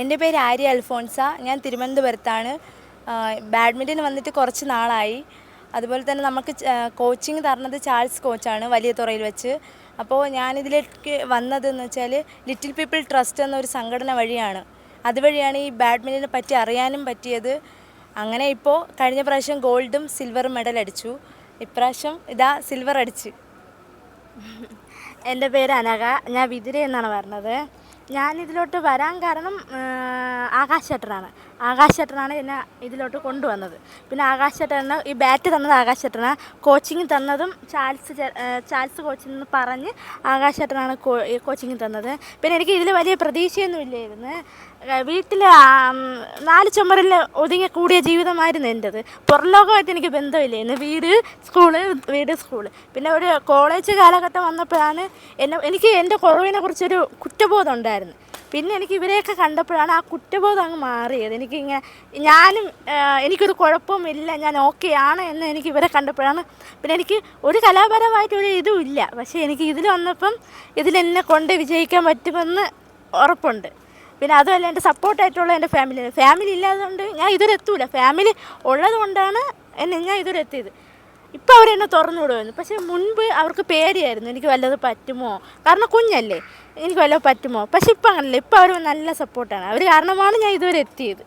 എൻ്റെ പേര് ആര്യ അൽഫോൺസ. ഞാൻ തിരുവനന്തപുരത്താണ്. ബാഡ്മിൻ്റൺ വന്നിട്ട് കുറച്ച് നാളായി. അതുപോലെ തന്നെ നമുക്ക് കോച്ചിങ് തരുന്നത് ചാൾസ് കോച്ചാണ് വലിയ തുറയിൽ വെച്ച്. അപ്പോൾ ഞാനിതിലേക്ക് വന്നതെന്ന് വെച്ചാൽ ലിറ്റിൽ പീപ്പിൾ ട്രസ്റ്റ് എന്നൊരു സംഘടന വഴിയാണ്. അതുവഴിയാണ് ഈ ബാഡ്മിൻ്റനെ പറ്റി അറിയാനും പറ്റിയത്. അങ്ങനെ ഇപ്പോൾ കഴിഞ്ഞ പ്രാവശ്യം ഗോൾഡും സിൽവറും മെഡൽ അടിച്ചു. ഇപ്രാവശ്യം ഇതാ സിൽവർ അടിച്ച്. എൻ്റെ പേര് അനഘ. ഞാൻ വിതുര എന്നാണ് പറഞ്ഞത്. ഞാനിതിലോട്ട് വരാൻ കാരണം ആകാശ് ചേട്ടനാണ് എന്നെ ഇതിലോട്ട് കൊണ്ടുവന്നത്. പിന്നെ ആകാശ് ചേട്ടന് ഈ ബാറ്റ് തന്നത് ആകാശ് ചേട്ടനാണ്. കോച്ചിങ് തന്നതും ചാൾസ് കോച്ചിൽ നിന്ന് പറഞ്ഞ് ആകാശ് ചേട്ടനാണ് കോച്ചിങ് തന്നത്. പിന്നെ എനിക്ക് ഇതിൽ വലിയ പ്രതീക്ഷയൊന്നും ഇല്ലായിരുന്നു. വീട്ടിൽ 4 ചുമരിൽ ഒതുങ്ങി കൂടിയ ജീവിതമായിരുന്നു എൻ്റെത്. പുറംലോകമായിട്ട് എനിക്ക് ബന്ധമില്ലായിരുന്നു. വീട് സ്കൂള്. പിന്നെ ഒരു കോളേജ് കാലഘട്ടം വന്നപ്പോഴാണ് എനിക്ക് എൻ്റെ കുറവിനെ കുറിച്ചൊരു കുറ്റബോധം ഉണ്ടായിരുന്നു. പിന്നെ എനിക്ക് ഇവരെയൊക്കെ കണ്ടപ്പോഴാണ് ആ കുറ്റബോധം അങ്ങ് മാറിയത്. എനിക്കൊരു കുഴപ്പമില്ല, ഞാൻ ഓക്കെ ആണ് എന്ന് എനിക്ക് ഇവരെ കണ്ടപ്പോഴാണ്. പിന്നെ എനിക്ക് ഒരു കലാപരമായിട്ടൊരു ഇതും ഇല്ല. പക്ഷേ എനിക്ക് ഇതിൽ വന്നപ്പം ഇതിലെന്നെ കൊണ്ട് വിജയിക്കാൻ പറ്റുമെന്ന് ഉറപ്പുണ്ട്. പിന്നെ അതുമല്ല, എൻ്റെ സപ്പോർട്ടായിട്ടുള്ള എൻ്റെ ഫാമിലി ഇല്ലാത്തതുകൊണ്ട് ഞാൻ ഇതുവരെ എത്തൂല. ഫാമിലി ഉള്ളത് കൊണ്ടാണ് ഞാൻ ഇതുവരെ എത്തിയത്. ഇപ്പോൾ അവരെന്നെ തുറന്നു വിടുമായിരുന്നു. പക്ഷേ മുൻപ് അവർക്ക് പേടിയായിരുന്നു, എനിക്ക് വല്ലതും പറ്റുമോ, കാരണം കുഞ്ഞല്ലേ, എനിക്ക് വല്ലതും പറ്റുമോ. പക്ഷെ ഇപ്പം അങ്ങനല്ല. ഇപ്പം അവർ നല്ല സപ്പോർട്ടാണ്. അവർ കാരണമാണ് ഞാൻ ഇതുവരെ എത്തിയത്.